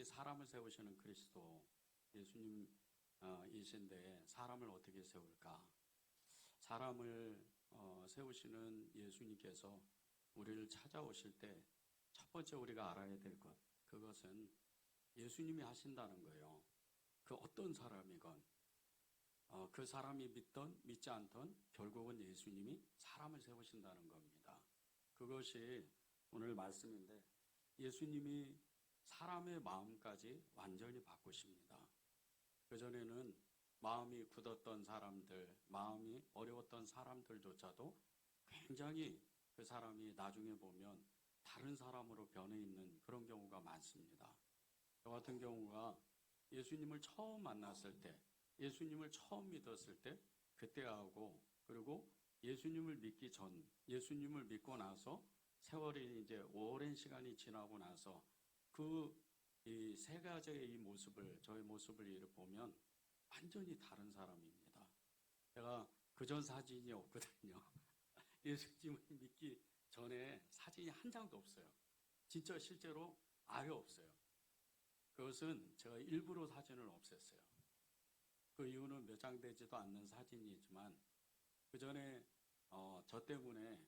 사람을 세우시는 그리스도 예수님이신데 사람을 어떻게 세울까? 사람을 세우시는 예수님께서 우리를 찾아오실 때 첫 번째 우리가 알아야 될 것, 그것은 예수님이 하신다는 거예요. 그 어떤 사람이건 그 사람이 믿던 믿지 않던 결국은 예수님이 사람을 세우신다는 겁니다. 그것이 오늘 말씀인데 예수님이 사람의 마음까지 완전히 바꾸십니다. 그전에는 마음이 굳었던 사람들, 마음이 어려웠던 사람들조차도 굉장히 그 사람이 나중에 보면 다른 사람으로 변해 있는 그런 경우가 많습니다. 저 같은 경우가 예수님을 처음 만났을 때, 예수님을 처음 믿었을 때, 그때하고 그리고 예수님을 믿기 전, 예수님을 믿고 나서 세월이 이제 오랜 시간이 지나고 나서 그 이 세 가지의 이 모습을, 저의 모습을 보면 완전히 다른 사람입니다. 제가 그전 사진이 없거든요. 예수님을 믿기 전에 사진이 한 장도 없어요. 진짜 실제로 아예 없어요. 그것은 제가 일부러 사진을 없앴어요. 그 이유는 몇 장 되지도 않는 사진이지만 그 전에 저 때문에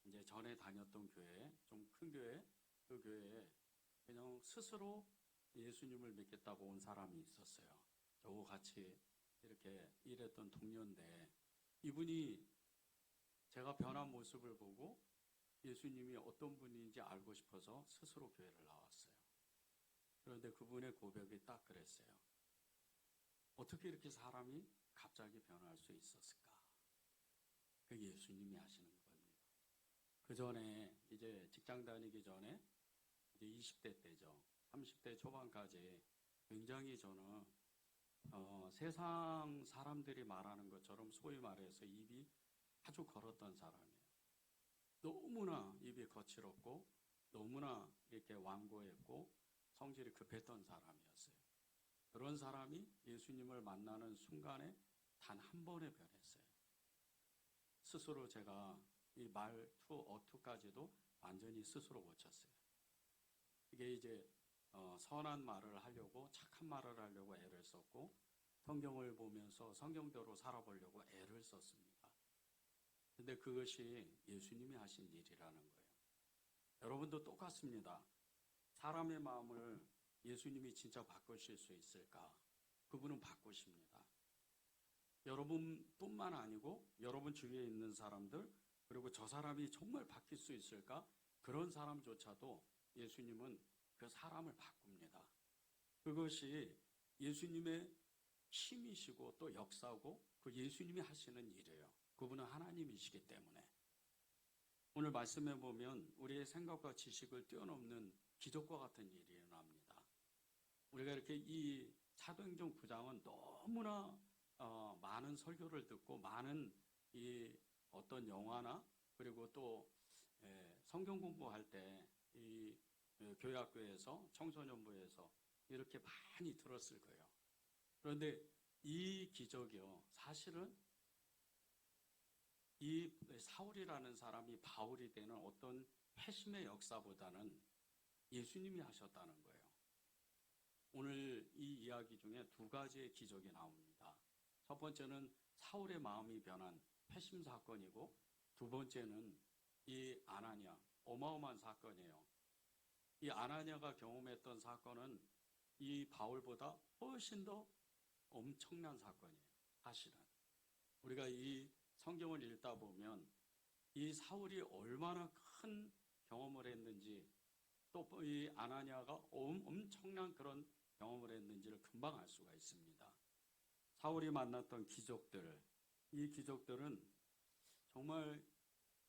이제 전에 다녔던 교회, 좀 큰 교회, 그 교회에 그냥 스스로 예수님을 믿겠다고 온 사람이 있었어요. 저하고 같이 이렇게 일했던 동료인데 이분이 제가 변한 모습을 보고 예수님이 어떤 분인지 알고 싶어서 스스로 교회를 나왔어요. 그런데 그분의 고백이 딱 그랬어요. 어떻게 이렇게 사람이 갑자기 변할 수 있었을까? 그 예수님이 하시는 겁니다. 그 전에 이제 직장 다니기 전에 이제 20대 때죠. 30대 초반까지 굉장히 저는 세상 사람들이 말하는 것처럼 소위 말해서 입이 아주 걸었던 사람이에요. 너무나 입이 거칠었고 너무나 이렇게 완고했고 성질이 급했던 사람이었어요. 그런 사람이 예수님을 만나는 순간에 단 한 번에 변했어요. 스스로 제가 이 말투, 어투까지도 완전히 스스로 고쳤어요. 이게 이제 선한 말을 하려고, 착한 말을 하려고 애를 썼고 성경을 보면서 성경대로 살아보려고 애를 썼습니다. 근데 그것이 예수님이 하신 일이라는 거예요. 여러분도 똑같습니다. 사람의 마음을 예수님이 진짜 바꾸실 수 있을까? 그분은 바꾸십니다. 여러분뿐만 아니고 여러분 주위에 있는 사람들, 그리고 저 사람이 정말 바뀔 수 있을까? 그런 사람조차도 예수님은 그 사람을 바꿉니다. 그것이 예수님의 힘이시고 또 역사고 그 예수님이 하시는 일이에요. 그분은 하나님이시기 때문에. 오늘 말씀해 보면 우리의 생각과 지식을 뛰어넘는 기적과 같은 일이 일어납니다. 우리가 이렇게 이 사도행전 9장은 너무나 많은 설교를 듣고 많은 이 어떤 영화나 그리고 또 성경 공부할 때 이 교회학교에서 청소년부에서 이렇게 많이 들었을 거예요. 그런데 이 기적이요, 사실은 이 사울이라는 사람이 바울이 되는 어떤 회심의 역사보다는 예수님이 하셨다는 거예요. 오늘 이 이야기 중에 두 가지의 기적이 나옵니다. 첫 번째는 사울의 마음이 변한 회심 사건이고 두 번째는 이 아나니아, 어마어마한 사건이에요. 이 아나니아가 경험했던 사건은 이 바울보다 훨씬 더 엄청난 사건이에요. 사실은 우리가 이 성경을 읽다 보면 이 사울이 얼마나 큰 경험을 했는지 또 이 아나니아가 엄청난 그런 경험을 했는지를 금방 알 수가 있습니다. 사울이 만났던 기적들, 이 기적들은 정말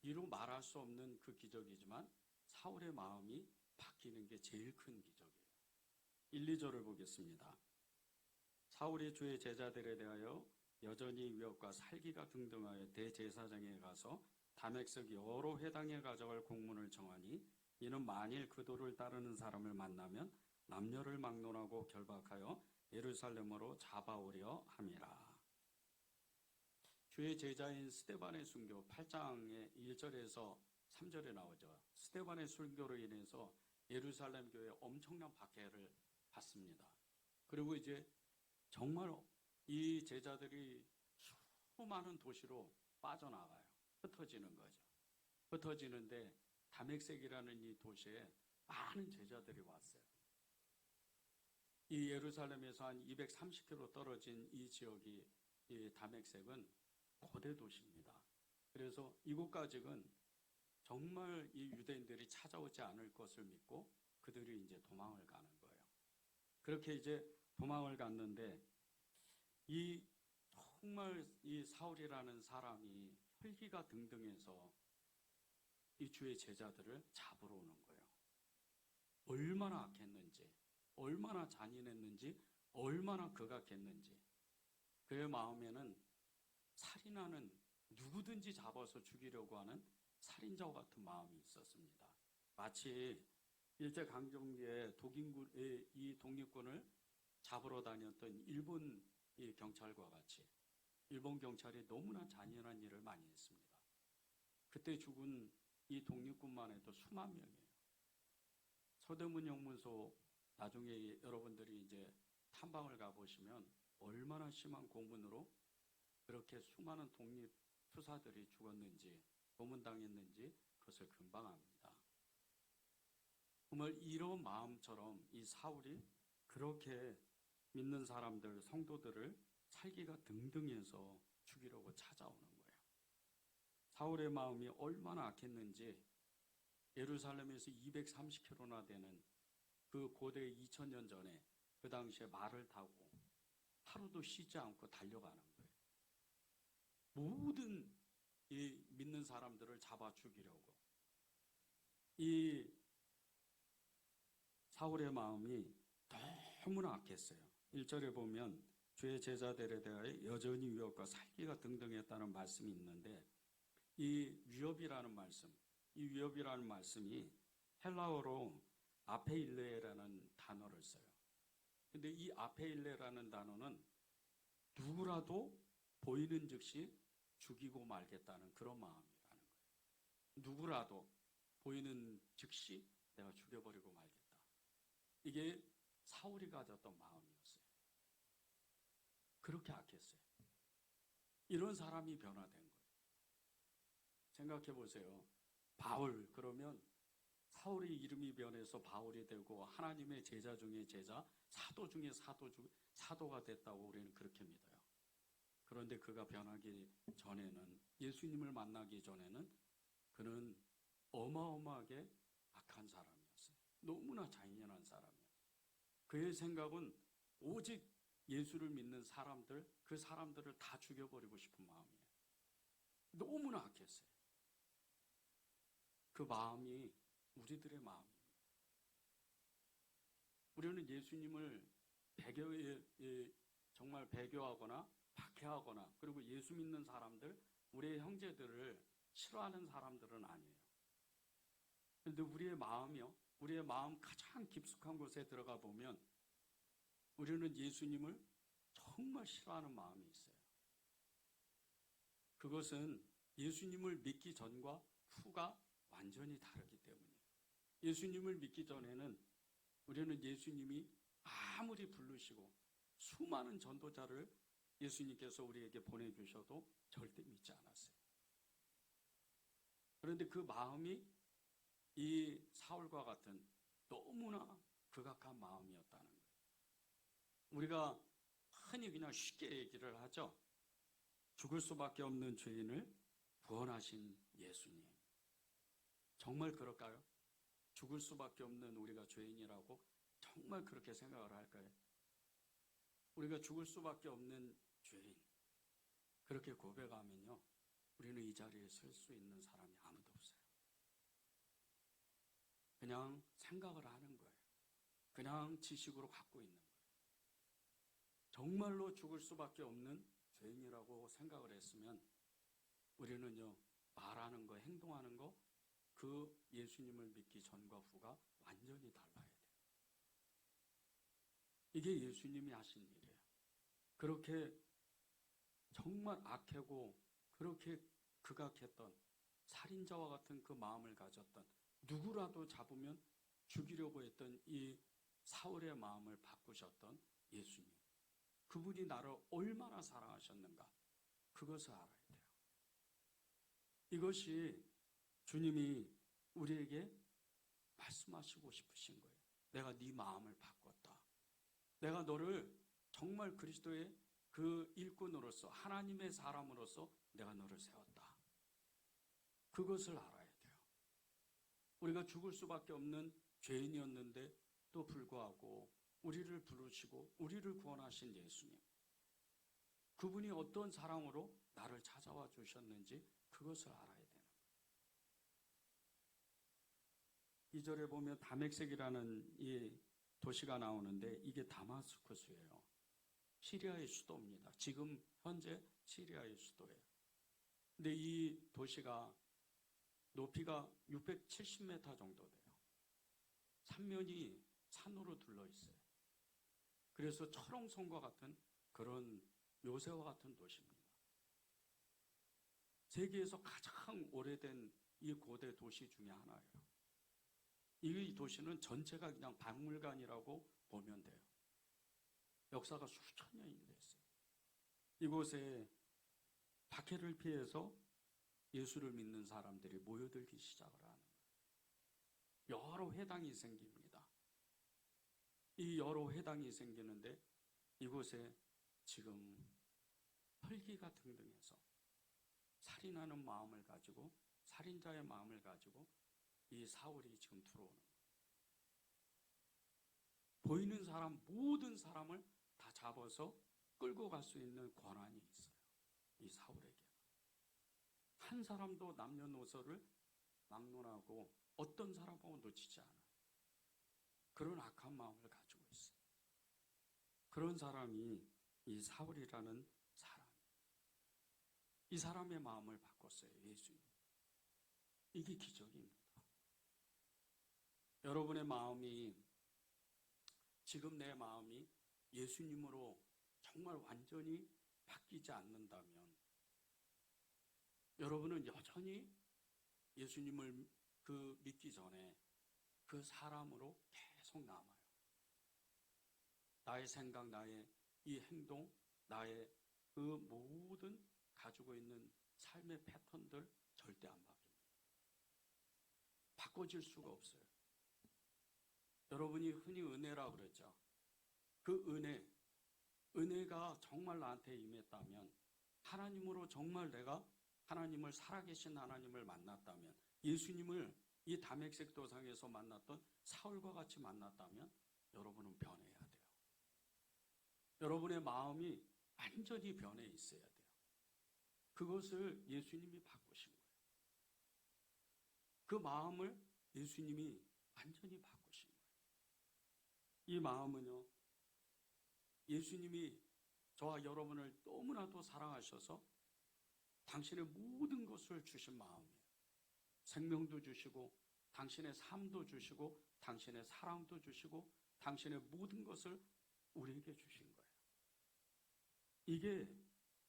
이루 말할 수 없는 그 기적이지만 사울의 마음이 바뀌는 게 제일 큰 기적이에요. 1, 2절을 보겠습니다. 사울이 주의 제자들에 대하여 여전히 위협과 살기가 등등하여 대제사장에 가서 다맥석 여러 회당에 가져갈 공문을 정하니 이는 만일 그도를 따르는 사람을 만나면 남녀를 막론하고 결박하여 예루살렘으로 잡아오려 함이라. 주의 제자인 스데반의 순교 8장의 1절에서 3절에 나오죠. 스데반의 순교로 인해서 예루살렘 교회에 엄청난 박해를 받습니다. 그리고 이제 정말 이 제자들이 수많은 도시로 빠져나가요. 흩어지는 거죠. 흩어지는데 다맥색이라는 이 도시에 많은 제자들이 왔어요. 이 예루살렘에서 한 230km 떨어진 이 지역이 이 다맥색은 고대 도시입니다. 그래서 이곳까지는 정말 이 유대인들이 찾아오지 않을 것을 믿고 그들이 이제 도망을 가는 거예요. 그렇게 이제 도망을 갔는데 이 정말 이 사울이라는 사람이 혈기가 등등해서 이 주의 제자들을 잡으러 오는 거예요. 얼마나 악했는지, 얼마나 잔인했는지, 얼마나 극악했는지. 그의 마음에는 살인하는, 누구든지 잡아서 죽이려고 하는 살인자와 같은 마음이 있었습니다. 마치 일제강점기에 독일군의 이 독립군을 잡으러 다녔던 일본 이 경찰과 같이 일본 경찰이 너무나 잔인한 일을 많이 했습니다. 그때 죽은 이 독립군만 해도 수만 명이에요. 서대문 영문소 나중에 여러분들이 이제 탐방을 가보시면 얼마나 심한 고문으로 그렇게 수많은 독립 투사들이 죽었는지 고문당했는지 그것을 금방 압니다. 정말 이런 마음처럼 이 사울이 그렇게 믿는 사람들, 성도들을 살기가 등등해서 죽이려고 찾아오는 거예요. 사울의 마음이 얼마나 악했는지 예루살렘에서 230km나 되는 그 고대 2000년 전에 그 당시에 말을 타고 하루도 쉬지 않고 달려가는 거예요. 모든 이 믿는 사람들을 잡아 죽이려고. 이 사울의 마음이 너무나 악했어요. 1절에 보면 주의 제자들에 대하여 여전히 위협과 살기가 등등했다는 말씀이 있는데 이 위협이라는 말씀, 이 위협이라는 말씀이 헬라어로 아페일레라는 단어를 써요. 근데 이 아페일레라는 단어는 누구라도 보이는 즉시 죽이고 말겠다는 그런 마음이라는 거예요. 누구라도 보이는 즉시 내가 죽여버리고 말겠다. 이게 사울이 가졌던 마음이었어요. 그렇게 악했어요. 이런 사람이 변화된 거예요. 생각해 보세요. 바울, 그러면 사울의 이름이 변해서 바울이 되고 하나님의 제자 중에 제자, 사도 중에 사도가 됐다고 우리는 그렇게 믿어요. 그런데 그가 변하기 전에는, 예수님을 만나기 전에는 그는 어마어마하게 악한 사람이었어요. 너무나 잔인한 사람이었어요. 그의 생각은 오직 예수를 믿는 사람들, 그 사람들을 다 죽여버리고 싶은 마음이에요. 너무나 악했어요. 그 마음이 우리들의 마음입니다. 우리는 예수님을 정말 배교하거나 박해하거나 그리고 예수 믿는 사람들, 우리의 형제들을 싫어하는 사람들은 아니에요. 그런데 우리의 마음이요, 우리의 마음 가장 깊숙한 곳에 들어가 보면 우리는 예수님을 정말 싫어하는 마음이 있어요. 그것은 예수님을 믿기 전과 후가 완전히 다르기 때문이에요. 예수님을 믿기 전에는 우리는 예수님이 아무리 부르시고 수많은 전도자를 예수님께서 우리에게 보내주셔도 절대 믿지 않았어요. 그런데 그 마음이 이 사울과 같은 너무나 극악한 마음이었다는 거예요. 우리가 흔히 그냥 쉽게 얘기를 하죠. 죽을 수밖에 없는 죄인을 구원하신 예수님. 정말 그럴까요? 죽을 수밖에 없는 우리가 죄인이라고 정말 그렇게 생각을 할까요? 우리가 죽을 수밖에 없는 죄인, 그렇게 고백하면요, 우리는 이 자리에 설 수 있는 사람이 아무도 없어요. 그냥 생각을 하는 거예요. 그냥 지식으로 갖고 있는 거예요. 정말로 죽을 수밖에 없는 죄인이라고 생각을 했으면 우리는요, 말하는 거, 행동하는 거, 그 예수님을 믿기 전과 후가 완전히 달라야 돼요. 이게 예수님이 하신 일이에요. 그렇게 정말 악하고 그렇게 극악했던 살인자와 같은 그 마음을 가졌던, 누구라도 잡으면 죽이려고 했던 이 사울의 마음을 바꾸셨던 예수님. 그분이 나를 얼마나 사랑하셨는가. 그것을 알아야 돼요. 이것이 주님이 우리에게 말씀하시고 싶으신 거예요. 내가 네 마음을 바꿨다. 내가 너를 정말 그리스도의 그 일꾼으로서, 하나님의 사람으로서 내가 너를 세웠다. 그것을 알아야 돼요. 우리가 죽을 수밖에 없는 죄인이었는데 또 불구하고 우리를 부르시고 우리를 구원하신 예수님. 그분이 어떤 사랑으로 나를 찾아와 주셨는지 그것을 알아야 되는 거예요. 2절에 보면 다메섹이라는 이 도시가 나오는데 이게 다마스쿠스예요. 시리아의 수도입니다. 지금 현재 시리아의 수도예요. 근데 이 도시가 높이가 670m 정도 돼요. 삼면이 산으로 둘러 있어요. 그래서 철옹성과 같은 그런 요새와 같은 도시입니다. 세계에서 가장 오래된 이 고대 도시 중에 하나예요. 이 도시는 전체가 그냥 박물관이라고 보면 돼요. 역사가 수천 년이 됐어요. 이곳에 박해를 피해서 예수를 믿는 사람들이 모여들기 시작을 하는 거예요. 여러 회당이 생깁니다. 이 여러 회당이 생기는데 이곳에 지금 혈기가 등등해서 살인하는 마음을 가지고, 살인자의 마음을 가지고 이 사울이 지금 들어오는 거예요. 보이는 사람, 모든 사람을 다 잡아서 끌고 갈 수 있는 권한이 있어요. 이 사울에게. 한 사람도 남녀노소를 막론하고 어떤 사람하고 놓치지 않아요. 그런 악한 마음을 가지고 있어요. 그런 사람이 이 사울이라는 사람. 이 사람의 마음을 바꿨어요. 예수님. 이게 기적입니다. 여러분의 마음이, 지금 내 마음이 예수님으로 정말 완전히 바뀌지 않는다면 여러분은 여전히 예수님을 믿기 전에 그 사람으로 계속 남아요. 나의 생각, 나의 이 행동, 나의 그 모든 가지고 있는 삶의 패턴들 절대 안 바뀝니다. 바꿔질 수가 없어요. 여러분이 흔히 은혜라고 그랬죠. 그 은혜가 정말 나한테 임했다면, 하나님으로 정말 내가 하나님을, 살아계신 하나님을 만났다면, 예수님을 이 다메섹 도상에서 만났던 사울과 같이 만났다면 여러분은 변해야 돼요. 여러분의 마음이 완전히 변해 있어야 돼요. 그것을 예수님이 바꾸신 거예요. 그 마음을 예수님이 완전히 바꾸신 거예요. 이 마음은요, 예수님이 저와 여러분을 너무나도 사랑하셔서 당신의 모든 것을 주신 마음이에요. 생명도 주시고, 당신의 삶도 주시고, 당신의 사랑도 주시고, 당신의 모든 것을 우리에게 주신 거예요.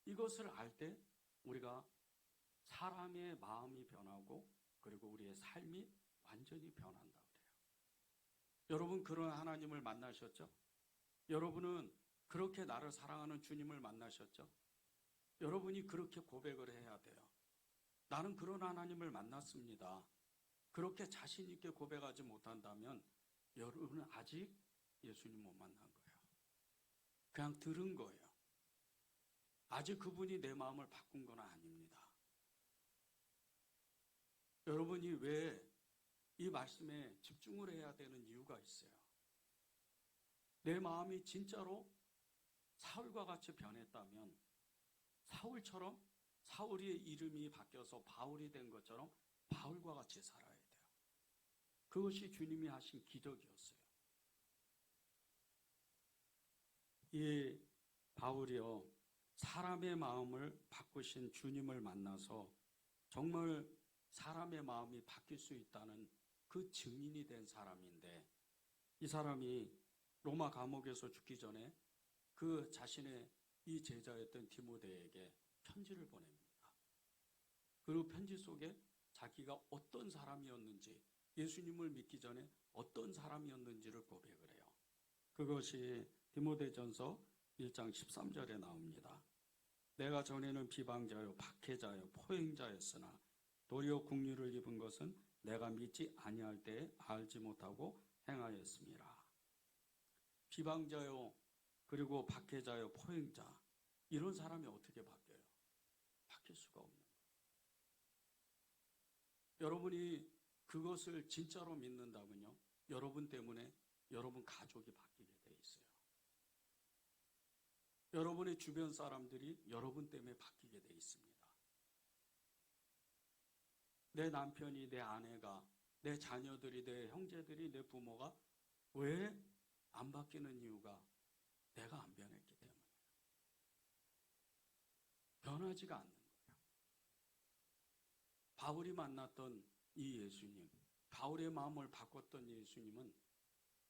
이것을 알 때 우리가 사람의 마음이 변하고, 그리고 우리의 삶이 완전히 변한다고 그래요. 여러분, 그런 하나님을 만나셨죠? 여러분은 그렇게 나를 사랑하는 주님을 만나셨죠? 여러분이 그렇게 고백을 해야 돼요. 나는 그런 하나님을 만났습니다. 그렇게 자신 있게 고백하지 못한다면 여러분은 아직 예수님 못 만난 거예요. 그냥 들은 거예요. 아직 그분이 내 마음을 바꾼 건 아닙니다. 여러분이 왜 이 말씀에 집중을 해야 되는 이유가 있어요. 내 마음이 진짜로 사울과 같이 변했다면, 사울처럼, 사울의 이름이 바뀌어서 바울이 된 것처럼 바울과 같이 살아야 돼요. 그것이 주님이 하신 기적이었어요. 이 바울이요, 사람의 마음을 바꾸신 주님을 만나서 정말 사람의 마음이 바뀔 수 있다는 그 증인이 된 사람인데, 이 사람이 로마 감옥에서 죽기 전에 그 자신의 이 제자였던 디모데에게 편지를 보냅니다. 그 편지 속에 자기가 어떤 사람이었는지, 예수님을 믿기 전에 어떤 사람이었는지를 고백을 해요. 그것이 디모데전서 1장 13절에 나옵니다. 내가 전에는 비방자요 박해자요 포행자였으나 도리어 국류를 입은 것은 내가 믿지 아니할 때에 알지 못하고 행하였습니다. 비방자요 그리고 박해자요 포행자, 이런 사람이 어떻게 바뀌어요? 바뀔 수가 없는 거예요. 여러분이 그것을 진짜로 믿는다면요, 여러분 때문에 여러분 가족이 바뀌게 돼 있어요. 여러분의 주변 사람들이 여러분 때문에 바뀌게 돼 있습니다. 내 남편이, 내 아내가, 내 자녀들이, 내 형제들이, 내 부모가 왜 안 바뀌는 이유가 내가 안 변했기 때문이에요. 변하지가 않는 거예요. 바울이 만났던 이 예수님, 바울의 마음을 바꿨던 예수님은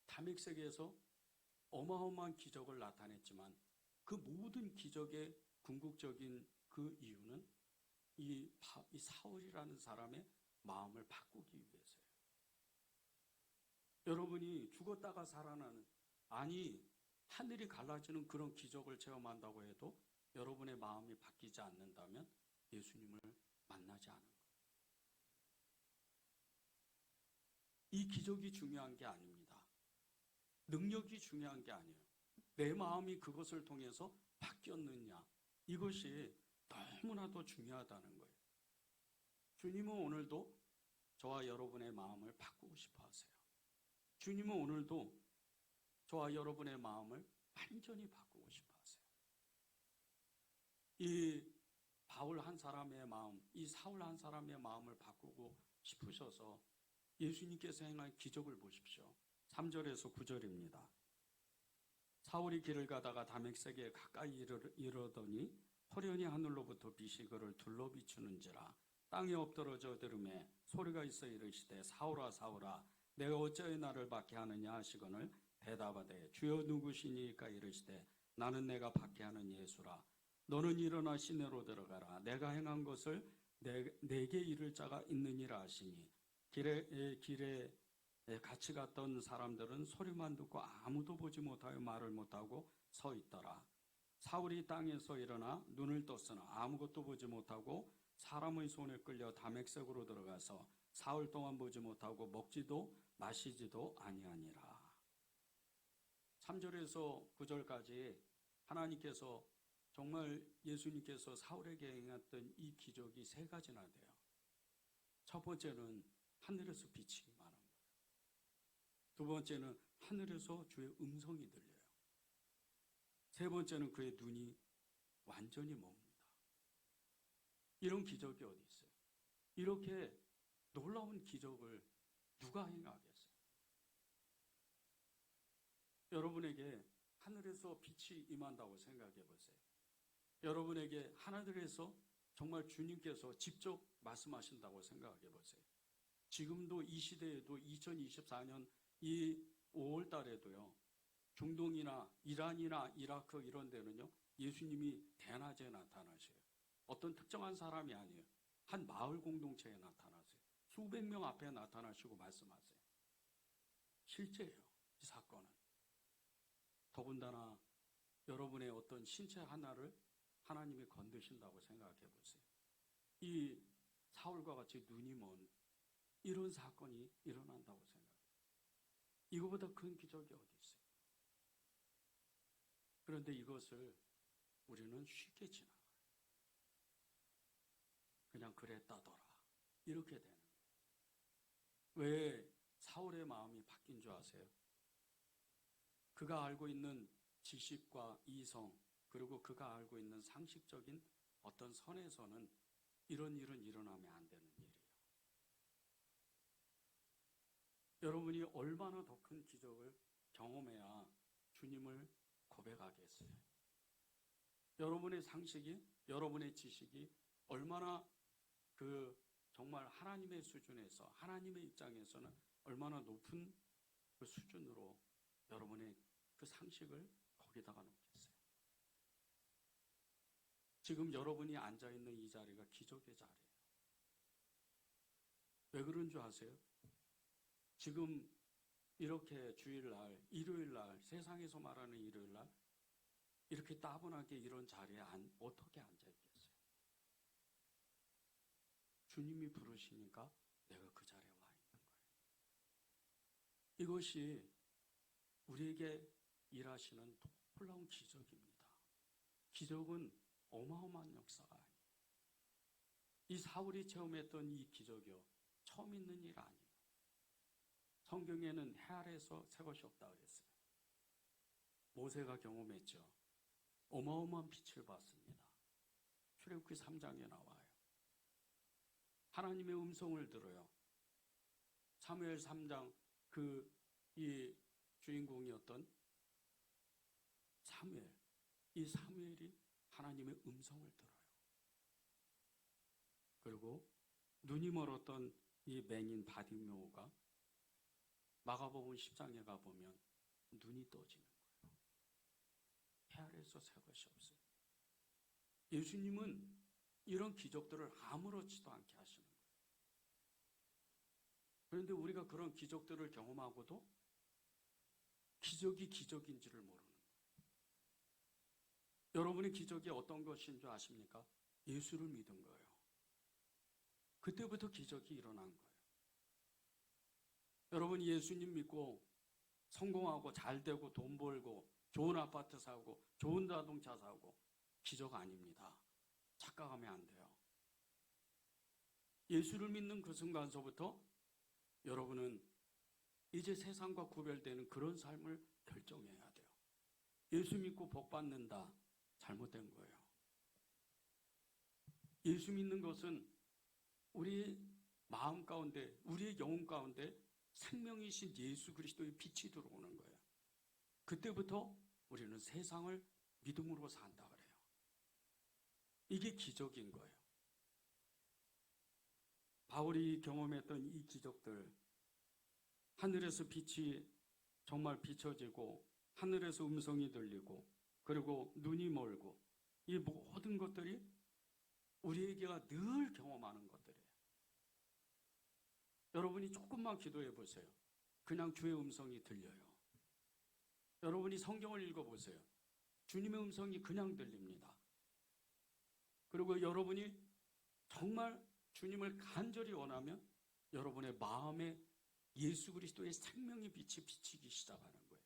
다메섹에서 어마어마한 기적을 나타냈지만 그 모든 기적의 궁극적인 그 이유는 이 사울이라는 사람의 마음을 바꾸기 위해서예요. 여러분이 죽었다가 살아나는, 아니 하늘이 갈라지는 그런 기적을 체험한다고 해도 여러분의 마음이 바뀌지 않는다면 예수님을 만나지 않은 거예요. 이 기적이 중요한 게 아닙니다. 능력이 중요한 게 아니에요. 내 마음이 그것을 통해서 바뀌었느냐, 이것이 너무나도 중요하다는 거예요. 주님은 오늘도 저와 여러분의 마음을 바꾸고 싶어 하세요. 주님은 오늘도 저와 여러분의 마음을 완전히 바꾸고 싶어 하세요. 이 바울 한 사람의 마음, 이 사울 한 사람의 마음을 바꾸고 싶으셔서 예수님께서 행한 기적을 보십시오. 3절에서 9절입니다. 사울이 길을 가다가 다메섹에 가까이 이르더니 호련히 하늘로부터 빛이 그를 둘러 비추는지라. 땅에 엎드러져 들음에 소리가 있어 이르시되 사울아 사울아 내가 어찌하여 나를 박해하느냐 하시거늘 대답하되 주여 누구시니까 이르시되 나는 내가 박해하는 예수라. 너는 일어나 시내로 들어가라. 내가 행한 것을 내게 이를 자가 있느니라 하시니 길에 같이 갔던 사람들은 소리만 듣고 아무도 보지 못하여 말을 못하고 서 있더라. 사울이 땅에서 일어나 눈을 떴으나 아무것도 보지 못하고 사람의 손에 끌려 다메섹으로 들어가서 사흘 동안 보지 못하고 먹지도 마시지도 아니하니라. 3절에서 9절까지 하나님께서 정말 예수님께서 사울에게 행했던 이 기적이 세 가지나 돼요. 첫 번째는 하늘에서 빛이 임하는 거예요. 두 번째는 하늘에서 주의 음성이 들려요. 세 번째는 그의 눈이 완전히 멉니다. 이런 기적이 어디 있어요? 이렇게 놀라운 기적을 누가 행하겠어요? 여러분에게 하늘에서 빛이 임한다고 생각해 보세요. 여러분에게 하늘에서 정말 주님께서 직접 말씀하신다고 생각해 보세요. 지금도 이 시대에도 2024년 이 5월 달에도요, 중동이나 이란이나 이라크 이런 데는요, 예수님이 대낮에 나타나셔요. 어떤 특정한 사람이 아니에요. 한 마을 공동체에 나타나세요. 수백 명 앞에 나타나시고 말씀하세요. 실제예요, 이 사건은. 더군다나 여러분의 어떤 신체 하나를 하나님이 건드신다고 생각해 보세요. 이 사울과 같이 눈이 먼 이런 사건이 일어난다고 생각해요. 이거보다 큰 기적이 어디 있어요? 그런데 이것을 우리는 쉽게 지나가요. 그냥 그랬다더라, 이렇게 되는 거예요. 왜 사울의 마음이 바뀐 줄 아세요? 그가 알고 있는 지식과 이성, 그리고 그가 알고 있는 상식적인 어떤 선에서는 이런 일은 일어나면 안 되는 일이에요. 여러분이 얼마나 더 큰 기적을 경험해야 주님을 고백하겠어요? 여러분의 상식이, 여러분의 지식이 얼마나 정말 하나님의 수준에서, 하나님의 입장에서는 얼마나 높은 그 수준으로 여러분의 그 상식을 거기다가 놓겠어요? 지금 여러분이 앉아있는 이 자리가 기적의 자리예요. 왜 그런 줄 아세요? 지금 이렇게 주일날, 일요일날, 세상에서 말하는 일요일날 이렇게 따분하게 이런 자리에 어떻게 앉아있겠어요? 주님이 부르시니까 내가 그 자리에 와 있는 거예요. 이것이 우리에게 일하시는 놀라운 기적입니다. 기적은 어마어마한 역사가 아니에요. 이 사울이 체험했던 이 기적이요, 처음 있는 일 아니에요. 성경에는 해 아래에서 새 것이 없다 그랬어요. 모세가 경험했죠. 어마어마한 빛을 봤습니다. 출애굽기 3장에 나와요. 하나님의 음성을 들어요. 사무엘 3장 이 주인공이었던 사무엘, 이 사무엘이 하나님의 음성을 들어요. 그리고 눈이 멀었던 이 맹인 바디메오가 마가복음 10장에 가보면 눈이 떠지는 거예요. 해 아래에서 새 것이 없어요. 예수님은 이런 기적들을 아무렇지도 않게 하시는 거예요. 그런데 우리가 그런 기적들을 경험하고도 기적이 기적인지를 모르는 거예요. 여러분의 기적이 어떤 것인 줄 아십니까? 예수를 믿은 거예요. 그때부터 기적이 일어난 거예요. 여러분이 예수님 믿고 성공하고 잘되고 돈 벌고 좋은 아파트 사고 좋은 자동차 사고 기적 아닙니다. 착각하면 안 돼요. 예수를 믿는 그 순간서부터 여러분은 이제 세상과 구별되는 그런 삶을 결정해야 돼요. 예수 믿고 복 받는다. 잘못된 거예요. 예수 믿는 것은 우리의 마음 가운데, 우리의 영혼 가운데 생명이신 예수 그리스도의 빛이 들어오는 거예요. 그때부터 우리는 세상을 믿음으로 산다 그래요. 이게 기적인 거예요. 바울이 경험했던 이 기적들, 하늘에서 빛이 정말 비춰지고 하늘에서 음성이 들리고 그리고 눈이 멀고 이 모든 것들이 우리에게가 늘 경험하는 것들이에요. 여러분이 조금만 기도해 보세요. 그냥 주의 음성이 들려요. 여러분이 성경을 읽어보세요. 주님의 음성이 그냥 들립니다. 그리고 여러분이 정말 주님을 간절히 원하면 여러분의 마음에 예수 그리스도의 생명의 빛이 비치기 시작하는 거예요.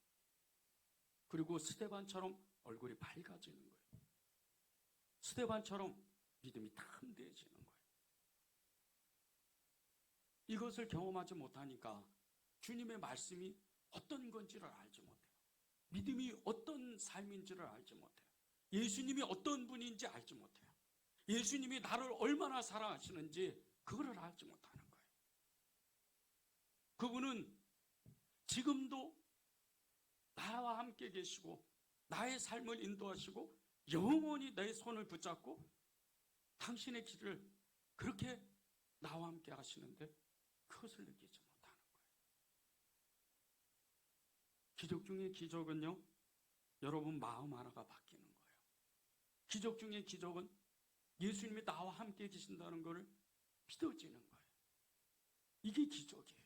그리고 스데반처럼 얼굴이 밝아지는 거예요. 스데반처럼 믿음이 탐대해지는 거예요. 이것을 경험하지 못하니까 주님의 말씀이 어떤 건지를 알지 못해요. 믿음이 어떤 삶인지를 알지 못해요. 예수님이 어떤 분인지 알지 못해요. 예수님이 나를 얼마나 사랑하시는지 그거를 알지 못하는 거예요. 그분은 지금도 나와 함께 계시고 나의 삶을 인도하시고 영원히 내 손을 붙잡고 당신의 길을 그렇게 나와 함께 하시는데 그것을 느끼지 못하는 거예요. 기적 중의 기적은요, 여러분 마음 하나가 바뀌는 거예요. 기적 중의 기적은 예수님이 나와 함께 계신다는 것을 믿어지는 거예요. 이게 기적이에요.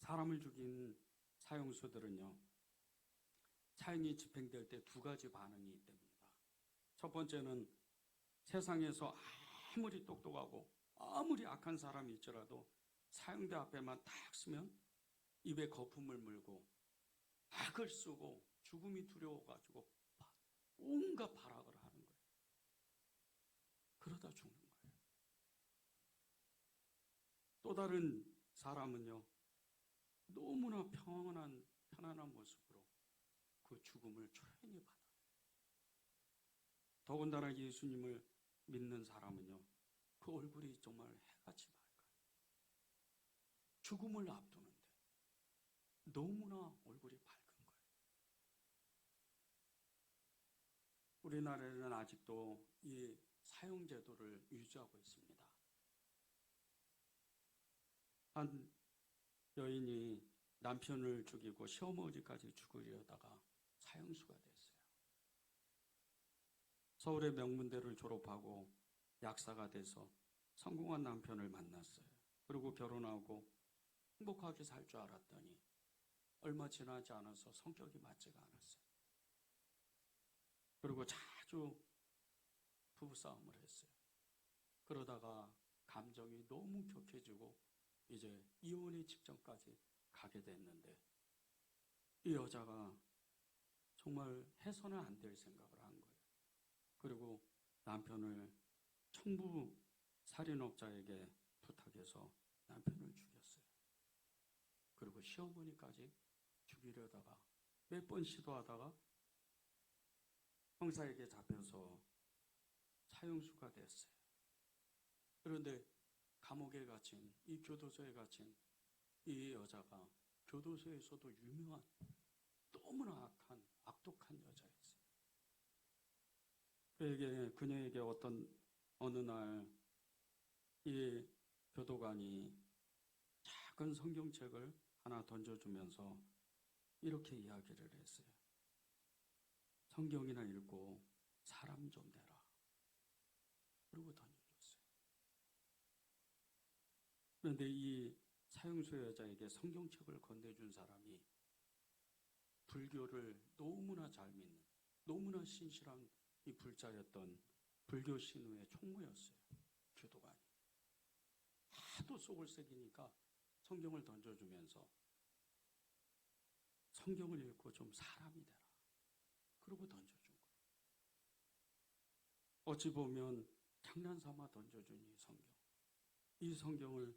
사람을 죽인 사형수들은요, 사형이 집행될 때 두 가지 반응이 있답니다. 첫 번째는 세상에서 아무리 똑똑하고 아무리 악한 사람이 있더라도 사형대 앞에만 딱 서면 입에 거품을 물고 악을 쓰고 죽음이 두려워가지고 온갖 발악을 하는 거예요. 그러다 죽는 거예요. 또 다른 사람은요, 너무나 편안한 모습으로 그 죽음을 조용히 받아요. 더군다나 예수님을 믿는 사람은요, 그 얼굴이 정말 해같이 밝아요. 죽음을 앞두는데 너무나 얼굴이 밝은 거예요. 우리나라에는 아직도 이 사형제도를 유지하고 있습니다. 한 여인이 남편을 죽이고 시어머니까지 죽이려다가 사형수가 됐어요. 서울의 명문대를 졸업하고 약사가 돼서 성공한 남편을 만났어요. 그리고 결혼하고 행복하게 살 줄 알았더니 얼마 지나지 않아서 성격이 맞지가 않았어요. 그리고 자주 부부싸움을 했어요. 그러다가 감정이 너무 격해지고 이제 이혼의 직전까지 가게 됐는데, 이 여자가 정말 해서는 안 될 생각을 한 거예요. 그리고 남편을 청부 살인업자에게 부탁해서 남편을 죽였어요. 그리고 시어머니까지 죽이려다가 몇 번 시도하다가 형사에게 잡혀서 사형수가 됐어요. 그런데 감옥에 갇힌, 이 교도소에 갇힌 이 여자가 교도소에서도 유명한 너무나 악한, 악독한 여자였어요. 그녀에게 어느 날 이 교도관이 작은 성경책을 하나 던져주면서 이렇게 이야기를 했어요. 성경이나 읽고 사람 좀 되라. 그리고 던져줬어요. 그런데 이 사형수 여자에게 성경책을 건네준 사람이 불교를 너무나 잘 믿는, 너무나 신실한 이 불자였던 불교 신우의 총무였어요. 교도관이. 하도 속을 새기니까 성경을 던져주면서 성경을 읽고 좀 사람이 되라. 그러고 던져준 거예요. 어찌 보면 장난삼아 던져준 이 성경. 이 성경을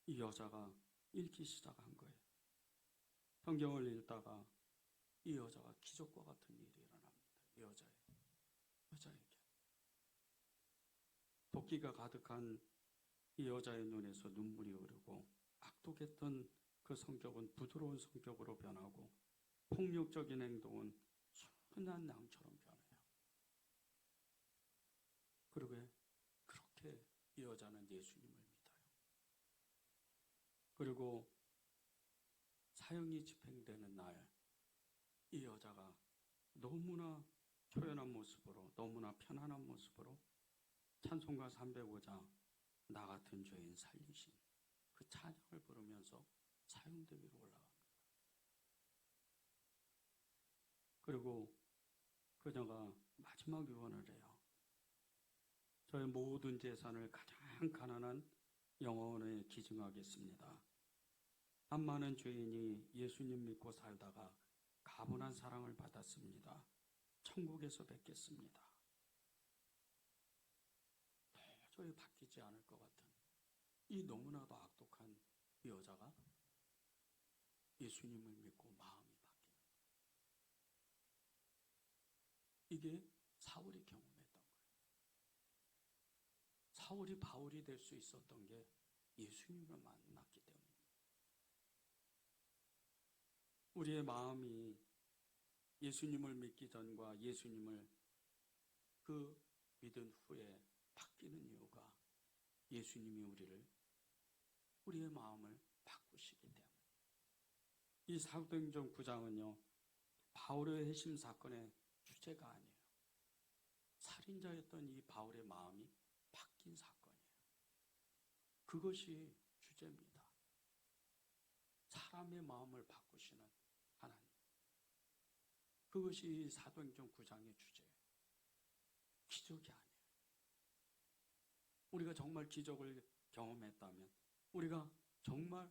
이 여자가 읽기 시작한 거예요. 성경을 읽다가 이 여자가 기적과 같은 일이 일어납니다. 이 여자에게. 도끼가 가득한 이 여자의 눈에서 눈물이 흐르고 악독했던 그 성격은 부드러운 성격으로 변하고 폭력적인 행동은 순한 낭처럼 변해요. 그리고 그렇게 이 여자는 예수님을 믿어요. 그리고 사형이 집행되는 날, 이 여자가 너무나 초연한 모습으로, 너무나 편안한 모습으로 찬송가 305장 나 같은 죄인 살리신 그 찬양을 부르면서 사형대 위로 올라갑니다. 그리고 그녀가 마지막 유언을 해요. 저의 모든 재산을 가장 가난한 영혼에 기증하겠습니다. 한 많은 죄인이 예수님 믿고 살다가 가분한 사랑을 받았습니다. 천국에서 뵙겠습니다. 도저히 바뀌지 않을 것 같은 이 너무나도 악독한 이 여자가 예수님을 믿고 마음이 바뀌는 거예요. 이게 사울이 경험했던 거예요. 사울이 바울이 될 수 있었던 게 예수님을 만났기 때문입니다. 우리의 마음이 예수님을 믿기 전과 예수님을 그 믿은 후에 바뀌는 이유가 예수님이 우리의 마음을 바꾸시기 때문에. 이 사도행전 9장은요, 바울의 회심 사건의 주제가 아니에요. 살인자였던 이 바울의 마음이 바뀐 사건이에요. 그것이 주제입니다. 사람의 마음을 바꾸시는 하나님. 그것이 사도행전 9장의 주제예요. 기적이 아니에요. 우리가 정말 기적을 경험했다면, 우리가 정말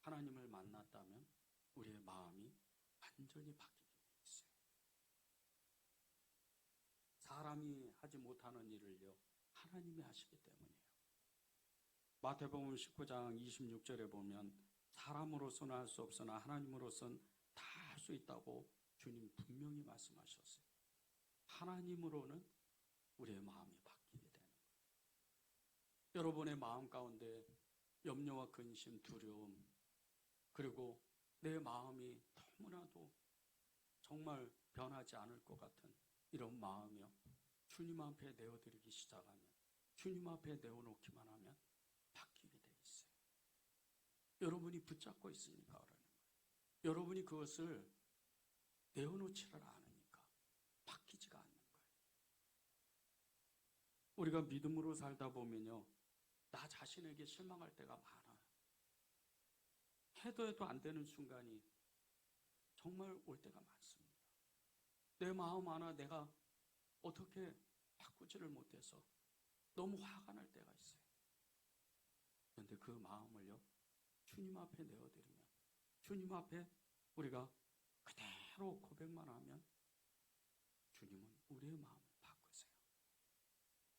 하나님을 만났다면 우리의 마음이 완전히 바뀌게 돼 있어요. 사람이 하지 못하는 일을요, 하나님이 하시기 때문이에요. 마태복음 19장 26절에 보면 사람으로서는 할 수 없으나 하나님으로서는 다 할 수 있다고 주님 분명히 말씀하셨어요. 하나님으로는 우리의 마음이 바뀌게 되는 거예요. 여러분의 마음 가운데 염려와 근심, 두려움, 그리고 내 마음이 너무나도 정말 변하지 않을 것 같은 이런 마음이요, 주님 앞에 내어드리기 시작하면, 주님 앞에 내어놓기만 하면 바뀌게 돼 있어요. 여러분이 붙잡고 있으니까 그러는 거예요. 여러분이 그것을 내어놓지를 않으니까 바뀌지가 않는 거예요. 우리가 믿음으로 살다 보면요, 나 자신에게 실망할 때가 많아요. 해도 안 되는 순간이 정말 올 때가 많습니다. 내 마음 하나 내가 어떻게 바꾸지를 못해서 너무 화가 날 때가 있어요. 그런데 그 마음을요, 주님 앞에 내어드리면, 주님 앞에 우리가 그대로 고백만 하면 주님은 우리의 마음을 바꾸세요.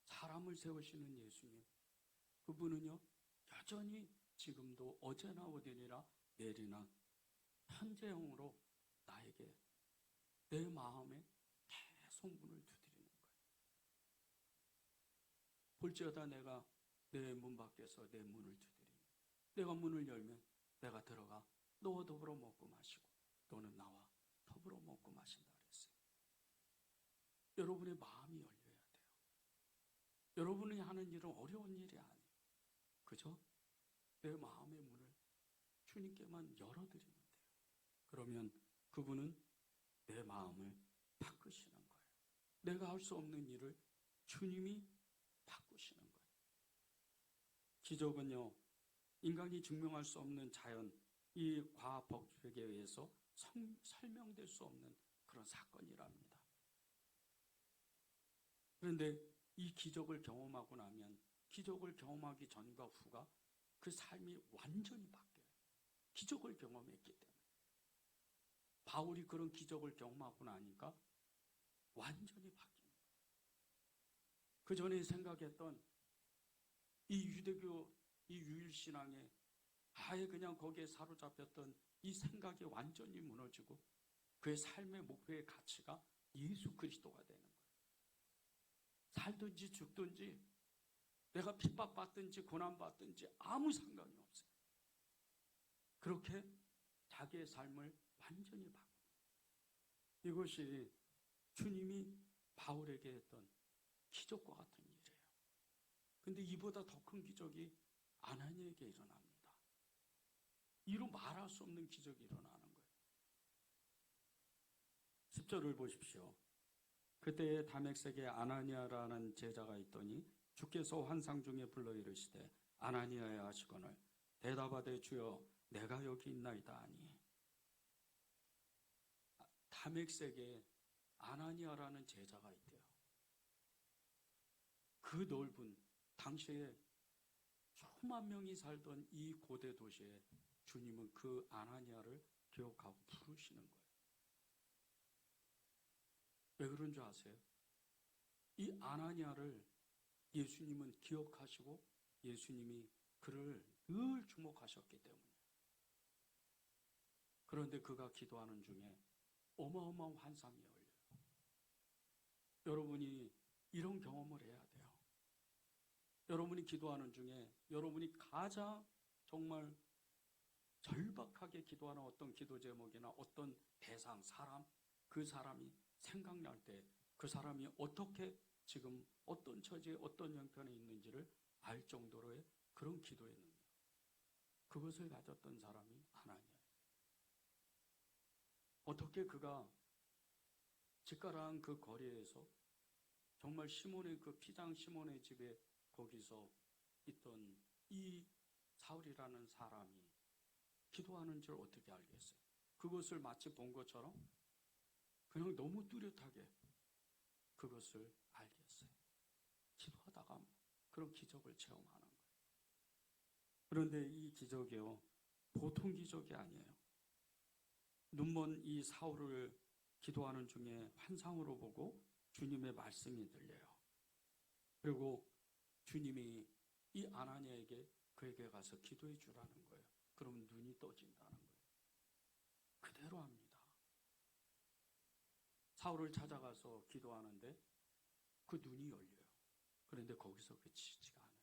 사람을 세우시는 예수님, 그분은요, 여전히 지금도 어제나 오늘이나 내일이나 현재형으로 나에게 내 마음에 계속 문을 두드리는 거예요. 볼지어다 내가 내 문 밖에서 내 문을 두드리면, 내가 문을 열면 내가 들어가 너와 더불어 먹고 마시고 너는 나와 더불어 먹고 마신다 그랬어요. 여러분의 마음이 열려야 돼요. 여러분이 하는 일은 어려운 일이 아니에요. 그죠? 내 마음의 문을 주님께만 열어드리면 돼요. 그러면 그분은 내 마음을 바꾸시는 거예요. 내가 할 수 없는 일을 주님이 바꾸시는 거예요. 기적은요, 인간이 증명할 수 없는 자연, 이 과학 법칙에 의해서 설명될 수 없는 그런 사건이랍니다. 그런데 이 기적을 경험하고 나면, 기적을 경험하기 전과 후가 그 삶이 완전히 바뀌어요. 기적을 경험했기 때문에. 바울이 그런 기적을 경험하고 나니까 완전히 바뀝니다. 그 전에 생각했던 이 유대교, 이 유일신앙에 아예 그냥 거기에 사로잡혔던 이 생각이 완전히 무너지고 그의 삶의 목표의 가치가 예수 그리스도가 되는 거예요. 살든지 죽든지 내가 핍박받든지 고난받든지 아무 상관이 없어요. 그렇게 자기의 삶을 완전히 바꾸는 거예요. 이것이 주님이 바울에게 했던 기적과 같은 일이에요. 근데 이보다 더 큰 기적이 아나니에게 일어납니다. 이루 말할 수 없는 기적이 일어나는 거예요. 10절을 보십시오. 그때 다메섹에 아나니아라는 제자가 있더니 주께서 환상 중에 불러 이르시되 아나니아야 하시거늘 대답하되 주여 내가 여기 있나이다 하니. 다메섹에 아나니아라는 제자가 있대요. 그 넓은 당시에 수만 명이 살던 이 고대 도시에 주님은 그 아나니아를 기억하고 부르시는 거예요. 왜 그런 줄 아세요? 이 아나니아를 예수님은 기억하시고 예수님이 그를 늘 주목하셨기 때문에. 그런데 그가 기도하는 중에 어마어마한 환상이 열려요. 여러분이 이런 경험을 해야 돼요. 여러분이 기도하는 중에 여러분이 가장 정말 절박하게 기도하는 어떤 기도 제목이나 어떤 대상, 사람, 그 사람이 생각날 때 그 사람이 어떻게 지금 어떤 처지에 어떤 형편에 있는지를 알 정도로의 그런 기도의 능력. 그것을 가졌던 사람이 아나니아예요. 어떻게 그가 직가라한 그 거리에서 정말 시몬의 그 피장 시몬의 집에 거기서 있던 이 사울이라는 사람이 기도하는 줄 어떻게 알겠어요? 그것을 마치 본 것처럼 그냥 너무 뚜렷하게 그것을 알겠어요. 기도하다가 그런 기적을 체험하는 거예요. 그런데 이 기적이요, 보통 기적이 아니에요. 눈먼 이 사울을 기도하는 중에 환상으로 보고 주님의 말씀이 들려요. 그리고 주님이 이 아나니아에게 그에게 가서 기도해 주라는 거예요. 그럼 눈이 떠진다는 거예요. 그대로 합니다. 사울을 찾아가서 기도하는데 그 눈이 열려요. 그런데 거기서 그치지가 않아요.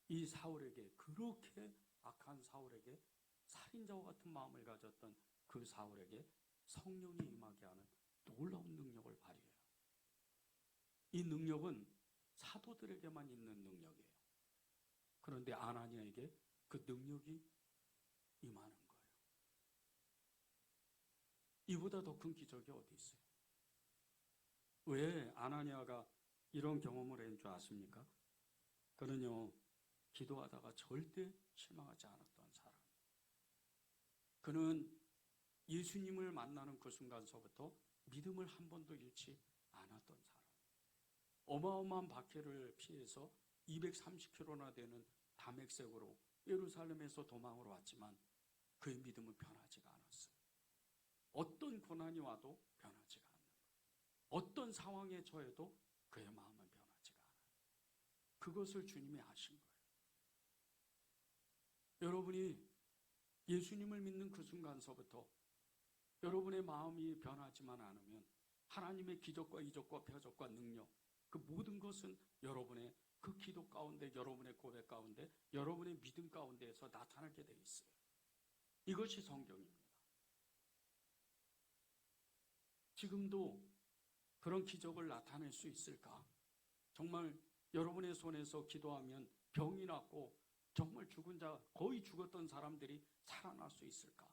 이 사울에게, 그렇게 악한 사울에게, 살인자와 같은 마음을 가졌던 그 사울에게 성령이 임하게 하는 놀라운 능력을 발휘해요. 이 능력은 사도들에게만 있는 능력이에요. 그런데 아나니아에게 그 능력이 임하는 거예요. 이보다 더 큰 기적이 어디 있어요? 왜 아나니아가 이런 경험을 한 줄 아십니까? 그는요, 기도하다가 절대 실망하지 않았던 사람. 그는 예수님을 만나는 그 순간서부터 믿음을 한 번도 잃지 않았던 사람. 어마어마한 박해를 피해서 230km나 되는 담액색으로 예루살렘에서 도망으로 왔지만 그의 믿음은 변하지가 않았어요. 어떤 고난이 와도 변하지가 않는 거예요. 어떤 상황에 처해도 그의 마음은 변하지가 않아요. 그것을 주님이 아신 거예요. 여러분이 예수님을 믿는 그 순간서부터 여러분의 마음이 변하지만 않으면 하나님의 기적과 이적과 표적과 능력, 그 모든 것은 여러분의 그 기도 가운데, 여러분의 고백 가운데, 여러분의 믿음 가운데에서 나타나게 돼 있어요. 이것이 성경입니다. 지금도 그런 기적을 나타낼 수 있을까? 정말 여러분의 손에서 기도하면 병이 낫고 정말 죽은 자, 거의 죽었던 사람들이 살아날 수 있을까?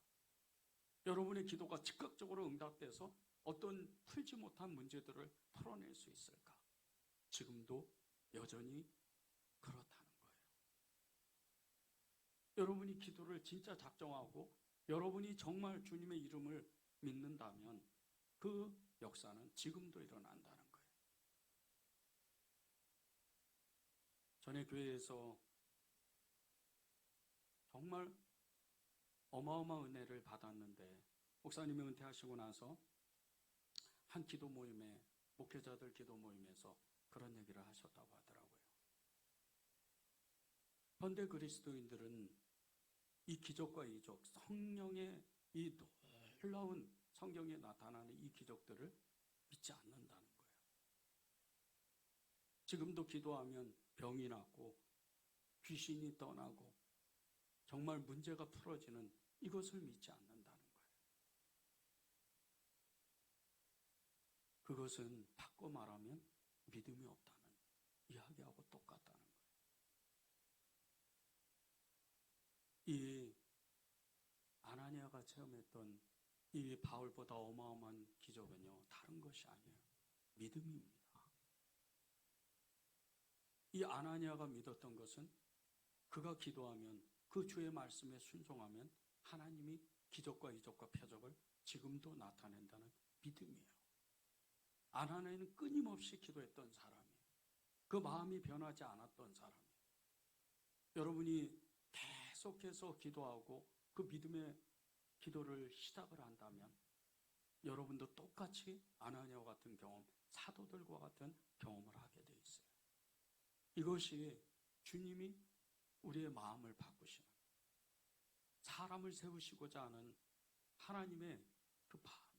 여러분의 기도가 즉각적으로 응답돼서 어떤 풀지 못한 문제들을 풀어낼 수 있을까? 지금도 여전히 그렇다는 거예요. 여러분이 기도를 진짜 작정하고 여러분이 정말 주님의 이름을 믿는다면 그 역사는 지금도 일어난다는 거예요. 전에 교회에서 정말 어마어마한 은혜를 받았는데 목사님이 은퇴하시고 나서 한 기도 모임에, 목회자들 기도 모임에서 그런 얘기를 하셨다고 하더라고요. 현대 그리스도인들은 이 기적과 이적, 성령의 이 놀라운 성경에 나타나는 이 기적들을 믿지 않는다는 거예요. 지금도 기도하면 병이 낫고 귀신이 떠나고 정말 문제가 풀어지는 이것을 믿지 않는다는 거예요. 그것은 바꿔 말하면 믿음이 없다는 이야기하고 똑같다는 거예요. 이 아나니아가 체험했던 이 바울보다 어마어마한 기적은요, 다른 것이 아니에요. 믿음입니다. 이 아나니아가 믿었던 것은 그가 기도하면, 그 주의 말씀에 순종하면 하나님이 기적과 이적과 표적을 지금도 나타낸다는 믿음이에요. 아나니아는 끊임없이 기도했던 사람이에요. 그 마음이 변하지 않았던 사람이에요. 여러분이 계속해서 기도하고 그 믿음의 기도를 시작을 한다면 여러분도 똑같이 아나니아와 같은 경험, 사도들과 같은 경험을 하게 돼 있어요. 이것이 주님이 우리의 마음을 바꾸시는, 사람을 세우시고자 하는 하나님의 그 마음이에요.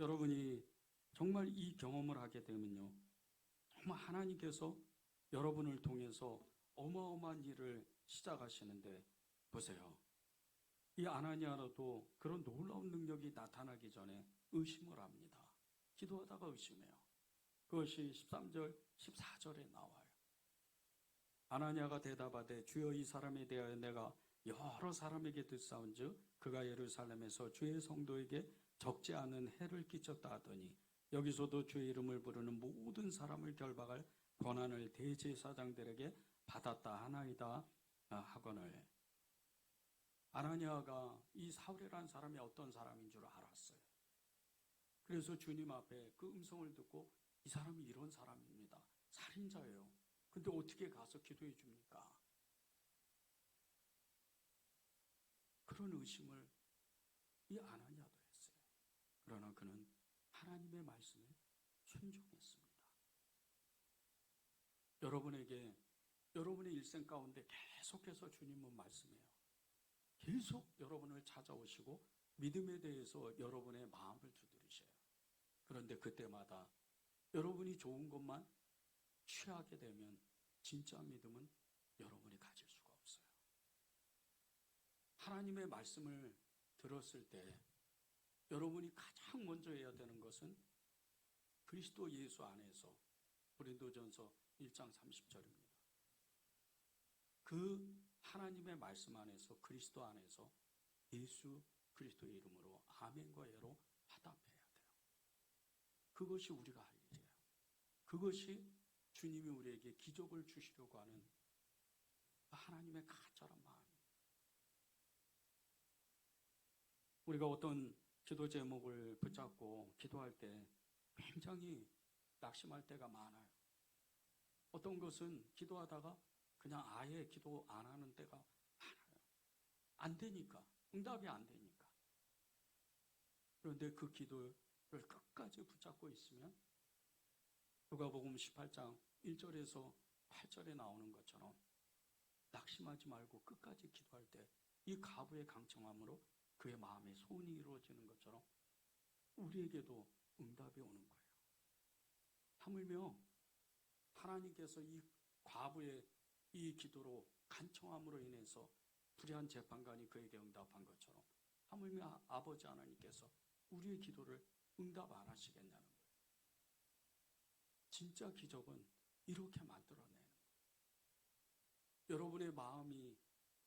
여러분이 정말 이 경험을 하게 되면요, 정말 하나님께서 여러분을 통해서 어마어마한 일을 시작하시는데, 보세요. 이 아나니아도 그런 놀라운 능력이 나타나기 전에 의심을 합니다. 기도하다가 의심해요. 그것이 13절, 14절에 나와요. 아나니아가 대답하되 주여 이 사람에 대하여 내가 여러 사람에게 듣사온즉 그가 예루살렘에서 주의 성도에게 적지 않은 해를 끼쳤다 하더니 여기서도 주의 이름을 부르는 모든 사람을 결박할 권한을 대제사장들에게 받았다 하나이다 하거늘. 아나니아가 이 사울이라는 사람이 어떤 사람인 줄 알았어요. 그래서 주님 앞에 그 음성을 듣고 이 사람이 이런 사람입니다. 살인자예요. 근데 어떻게 가서 기도해 줍니까? 그런 의심을 이 아나니아도 했어요. 그러나 그는 하나님의 말씀에 순종했습니다. 여러분에게 여러분의 일생 가운데 계속해서 주님은 말씀해요. 계속 여러분을 찾아오시고 믿음에 대해서 여러분의 마음을 두드리셔요. 그런데 그때마다 여러분이 좋은 것만 취하게 되면 진짜 믿음은 여러분이 가질 수가 없어요. 하나님의 말씀을 들었을 때 여러분이 가장 먼저 해야 되는 것은 그리스도 예수 안에서, 고린도전서 1장 30절입니다. 그 하나님의 말씀 안에서, 그리스도 안에서 예수 그리스도의 이름으로 아멘과 예로 화답해야 돼요. 그것이 우리가 할 일이에요. 그것이 주님이 우리에게 기적을 주시려고 하는 하나님의 간절한 마음이에요. 우리가 어떤 기도 제목을 붙잡고 기도할 때 굉장히 낙심할 때가 많아요. 어떤 것은 기도하다가 그냥 아예 기도 안 하는 때가 많아요. 안 되니까, 응답이 안 되니까. 그런데 그 기도를 끝까지 붙잡고 있으면 누가복음 18장 1절에서 8절에 나오는 것처럼 낙심하지 말고 끝까지 기도할 때 이 가부의 강청함으로 그의 마음에 소원이 이루어지는 것처럼 우리에게도 응답이 오는 거예요. 하물며 하나님께서 이 과부의 이 기도로 간청함으로 인해서 불의한 재판관이 그에게 응답한 것처럼 하물며 아버지 하나님께서 우리의 기도를 응답 안 하시겠냐는 거예요. 진짜 기적은 이렇게 만들어내는 거예요. 여러분의 마음이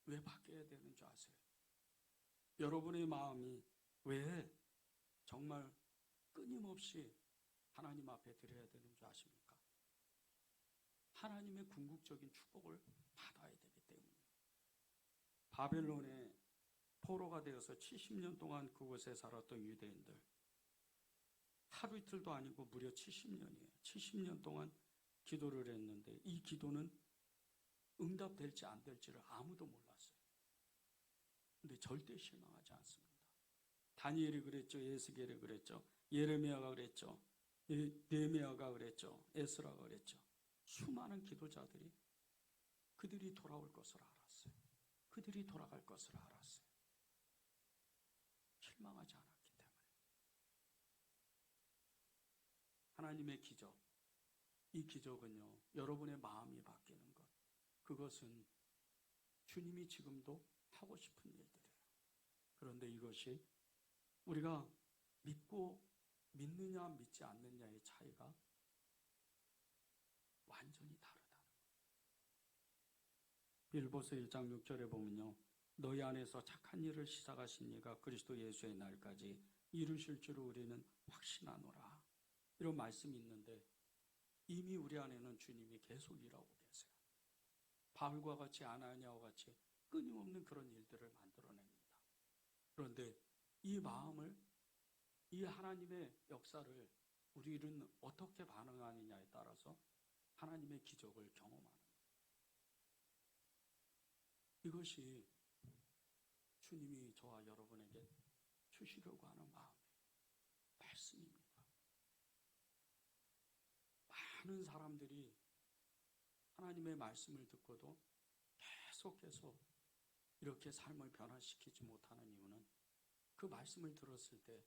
왜 바뀌어야 되는 줄 아세요? 여러분의 마음이 왜 정말 끊임없이 하나님 앞에 드려야 되는 줄 아십니까? 하나님의 궁극적인 축복을 받아야 되기 때문이에요. 바벨론에 포로가 되어서 70년 동안 그곳에 살았던 유대인들, 하루 이틀도 아니고 무려 70년이에요. 70년 동안 기도를 했는데 이 기도는 응답될지 안 될지를 아무도 몰랐어요. 근데 절대 실망하지 않습니다. 다니엘이 그랬죠. 에스겔이 그랬죠. 예레미야가 그랬죠. 느헤미야가 그랬죠. 에스라가 그랬죠. 수많은 기도자들이 그들이 돌아올 것을 알았어요. 그들이 돌아갈 것을 알았어요. 실망하지 않았기 때문에. 하나님의 기적, 이 기적은요, 여러분의 마음이 바뀌는 것, 그것은 주님이 지금도 하고 싶은 일들이에요. 그런데 이것이 우리가 믿느냐 믿지 않느냐의 차이가 완전히 다르다는 거예요. 빌보서 1장 6절에 보면요, 너희 안에서 착한 일을 시작하신 이가 그리스도 예수의 날까지 이루실 줄을 우리는 확신하노라. 이런 말씀이 있는데 이미 우리 안에는 주님이 계속 일하고 계세요. 바울과 같이 아나니아와 같이 끊임없는 그런 일들을 만들어냅니다. 그런데 이 마음을, 이 하나님의 역사를 우리는 어떻게 반응하느냐에 따라서 하나님의 기적을 경험하는 거예요. 이것이 주님이 저와 여러분에게 주시려고 하는 마음이에요. 말씀입니다. 많은 사람들이 하나님의 말씀을 듣고도 계속해서 이렇게 삶을 변화시키지 못하는 이유는 그 말씀을 들었을 때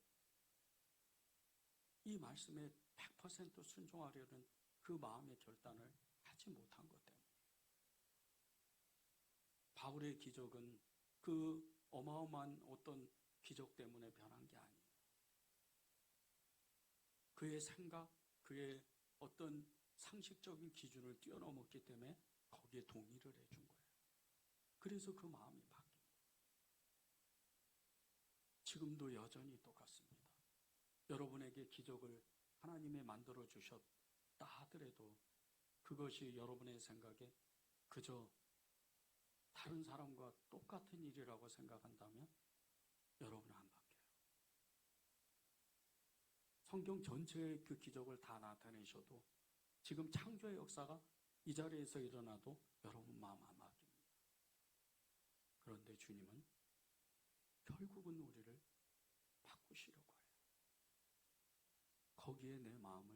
이 말씀에 100% 순종하려는 그 마음의 결단을 하지 못한 것 때문이에요. 바울의 기적은 그 어마어마한 어떤 기적 때문에 변한 게 아니에요. 그의 생각, 그의 어떤 상식적인 기준을 뛰어넘었기 때문에 거기에 동의를 해준 거예요. 그래서 그 마음이 바뀐 거예요. 지금도 여전히 똑같습니다. 여러분에게 기적을 하나님이 만들어 주셨다 하더라도 그것이 여러분의 생각에 그저 다른 사람과 똑같은 일이라고 생각한다면 여러분은 안 바뀌어요. 성경 전체의 그 기적을 다 나타내셔도 지금 창조의 역사가 이 자리에서 일어나도 여러분 마음 안 바뀝니다. 그런데 주님은 결국은 우리를 바꾸시려고 해요. 거기에 내 마음을